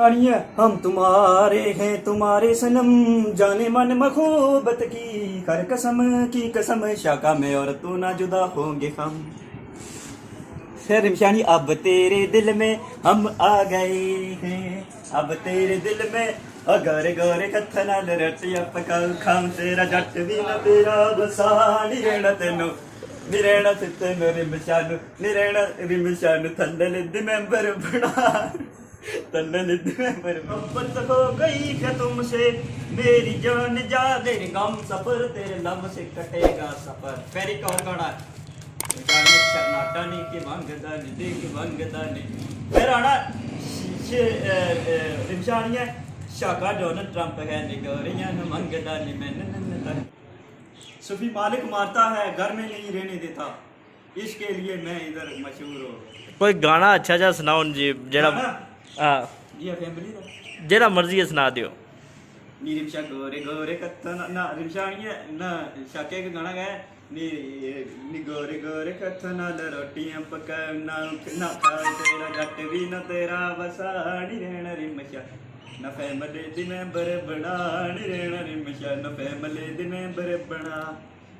अड़िया हम तुम्हारे हैं तुम्हारे सनम, जाने मन मखूबत की कर कसम की कसम, शाका में और तू ना जुदा होंगे हम। फिर निशानी अब तेरे दिल में हम आ गए हैं, अब तेरे दिल में गोरे गोरे कथ नाल रटिया पकाऊ खाऊं, तेरा जट भी ना तेरा बसानी रहना तेनू निरेना तेनू रिमशानू निरेना रिमशानू थंडल दिमेंबर बना थंडल दिमेंबर। मोहब्बत हो गई क्या तुमसे मेरी जान जा तेरे गम सफर, तेरे लम से कटेगा सफर। फिर एक और गाना नाटा की मंगदा नी देख मंगदा नी। फिर आना रिमशानी है शाका डोनाल्ड ट्रंप है निगोरियां न मंगदा नी मैंने। सूफी मालिक मारता है घर में नहीं रहने देता, इसके लिए मैं इधर मशहूर हूँ। कोई गाना अच्छा जा सुनाओ जी जेड़ा हां जी फैमिली दा जेड़ा मर्जी है सुना दियो। नी रिमशा गोरे गोरे कत्ता ना रिमशानी है ना शाके का गाना गाया नी गोरे गोरे कत्ता नाल रोटियां पका ना खा तेरा जट भी ना तेरा वसाड़ी रहना रिमशा न फैमिली दी मैंबर बना नी रहना रिमशा न फैमिली दी मैंबर बना।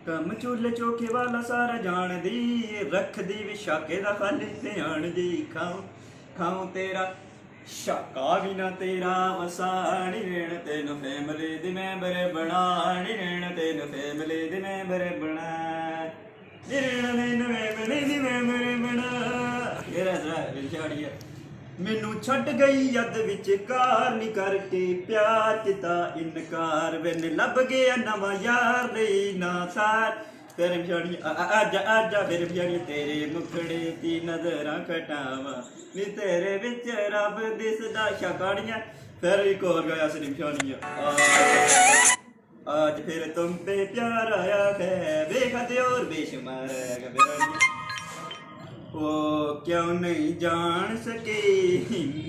कम चूल्हे चौके वाला सारा जान दी रख दी विशाके दा खाली ध्यान दी। खाऊं खाऊं तेरा शाका भी ना तेरा वसानी रहना तेन फैमिली दी मैंबर बना नी रहना तेन फैमिली दी मैंबर बना नी रहना तेन फैमिली दी मैंबर बना। तेरा रिमशाड़ी है मैनू छड़ गई यद विच कार नी करके प्यार किता इनकार, वेन लब गया नवा यार रही ना सार। तेरे बिछाड़ी आजा आजा फिर बिछाड़ी तेरे मुखड़े दी नजरां खटावा नी तेरे विच रब दिसदा शाकाड़ियां। फिर एक और गाया सी बिछाड़ियां आज फिर तुम पे प्यार आया है बेखते और बेशुमार है। वो क्यों नहीं जान सके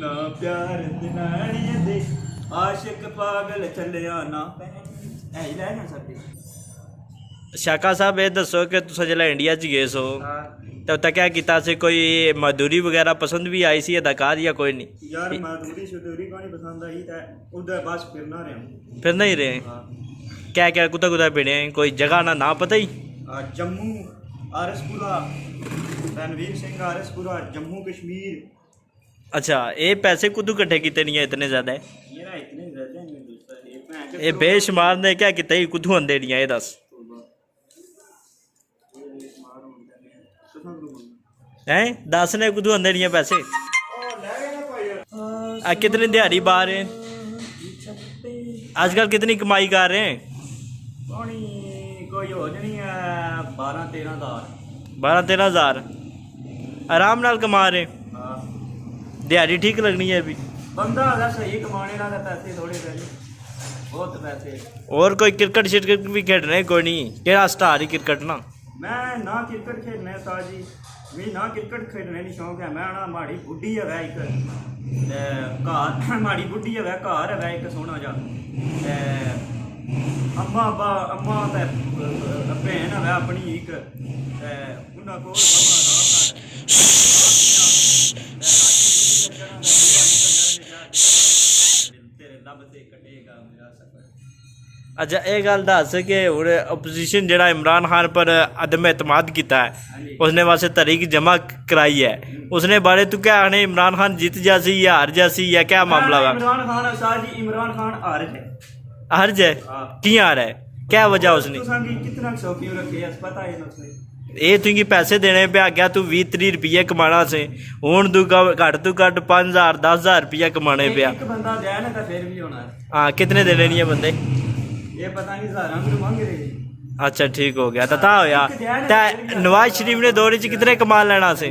ना प्यार दिनाड़िए दे आशिक पागल चलिया ना ऐ लेना सकते। शाका साहब ये दसो कि तुसा जिला इंडिया च गए सो तो तक क्या किता से कोई मधुरी वगैरह पसंद भी आई सी अदाकार या कोई नहीं? यार मधुरी शुदूरी को नहीं पसंद आई था उधर बस फिरना रहे फिर नहीं रहे क्या क्या कुत्ता कुत्ता फिरे कोई जगह ना पता ही? जम्मू आरएसपुरा रणवीर सिंह आरएसपुरा जम्मू कश्मीर। अच्छा ये पैसे कुदू कट्ठे कितने नहीं है इतने ज्यादा है? यार इतने ज्यादा नहीं ये बेशुमार ने क्या किते ही कुदू आंदे नहीं है दस हैं दस ने कुदू आंदे नहीं है पैसे? कितनी दिहाड़ी बाहर है आजकल कितनी कमाई कर रहे हैं? कोई हो नहीं है 12-13 हज़ार आराम नाल कमा रहे। दिहाड़ी ठीक लगनी है अभी बंदा अगर सही कमाने लगा पैसे थोड़े पैसे बहुत पैसे। और कोई क्रिकेट शिरकेट भी खेड रहे कोई नहीं केड़ा स्टार ही क्रिकेट ना? मैं ना क्रिकेट खेलने उस्ताद जी मैं ना क्रिकेट खेलने नहीं शौक है। मैं ना माड़ी बुढ़ी है एक घर माड़ी बुढ़ी है घर है एक सोहना जा अम्मा अम्मा भैन है अपनी एक उन्होंने को अच्छा ये गल दस कि हूँ ओपोजिशन जरा इमरान खान पर अदम एतमाद किया है उसने वास्ते तरीक जमा कराई है उसने बारे तू क्या आने इमरान खान जीत जासी या हार जासी या क्या मामला है? इमरान खान साहब जी इमरान खान हार जाए की हार है क्या वजह उसने कितना शौकीन रखे पता है ये तुझे पैसे देने पे आ गया तू 20-30 रुपये कमाना से हूँ तू घट तू घट 5,000-10,000 रुपया कमाने पे बंदा दे ना फिर भी होना। हाँ कितने देने नहीं है बंदे ये पता नहीं हज़ारां मांग रहे। अच्छा ठीक हो गया ता होया नवाज शरीफ ने दौरे च कितने कमा लेना से?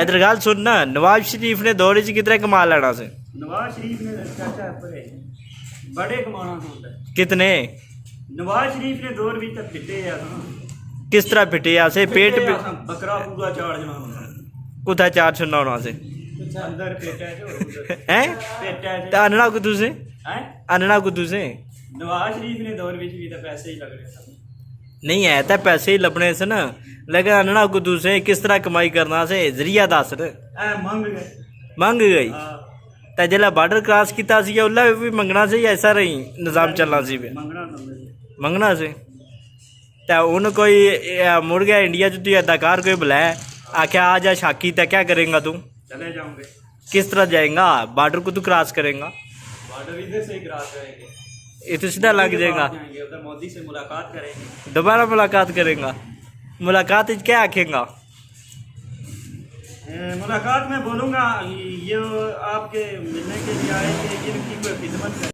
इधर गल सुन ना नवाज शरीफ ने दौरे च कितने कमा लेना से? नवाज शरीफ ने चाचा बड़े कमाना कितने? नवाज शरीफ ने दौर भी तक फिटे किस तरह फिटे से पेट बकरा पूरा चार जना कुत्ता चार छन्ना होना से अंदर पेटा हैं पेटा अनना कुदू से अनना कुदू से नवाज शरीफ ने दौर भी तो पैसे ही लग रहे नहीं है तो पैसे ही लभने से ना लेकिन अनना कुदू से किस तरह कमाई करना से जरिया दस मंग गए मंग गई तो जिला बार्डर क्रॉस किया सी उल्ला भी मंगना से ऐसा रही निज़ाम चलना सी पे मंगना तो मेरे मंगना से तो उन कोई मुड़ गया इंडिया च तू अदाकार कोई बुलाया आख्या आ जा शाकी तो क्या करेगा तू चले जाऊंगे। किस तरह जाएगा बार्डर को तू क्रॉस करेगा बॉर्डर इधर से ही क्रॉस करेंगे, ये तो सीधा लग जाएगा जाएंगे उधर मोदी से मुलाकात करेंगे। दोबारा मुलाकात करेगा मुलाकात में क्या आखेगा मुलाकात में बोलूँगा ये आपके मिलने के लिए आए थे, इनकी कोई खिदमत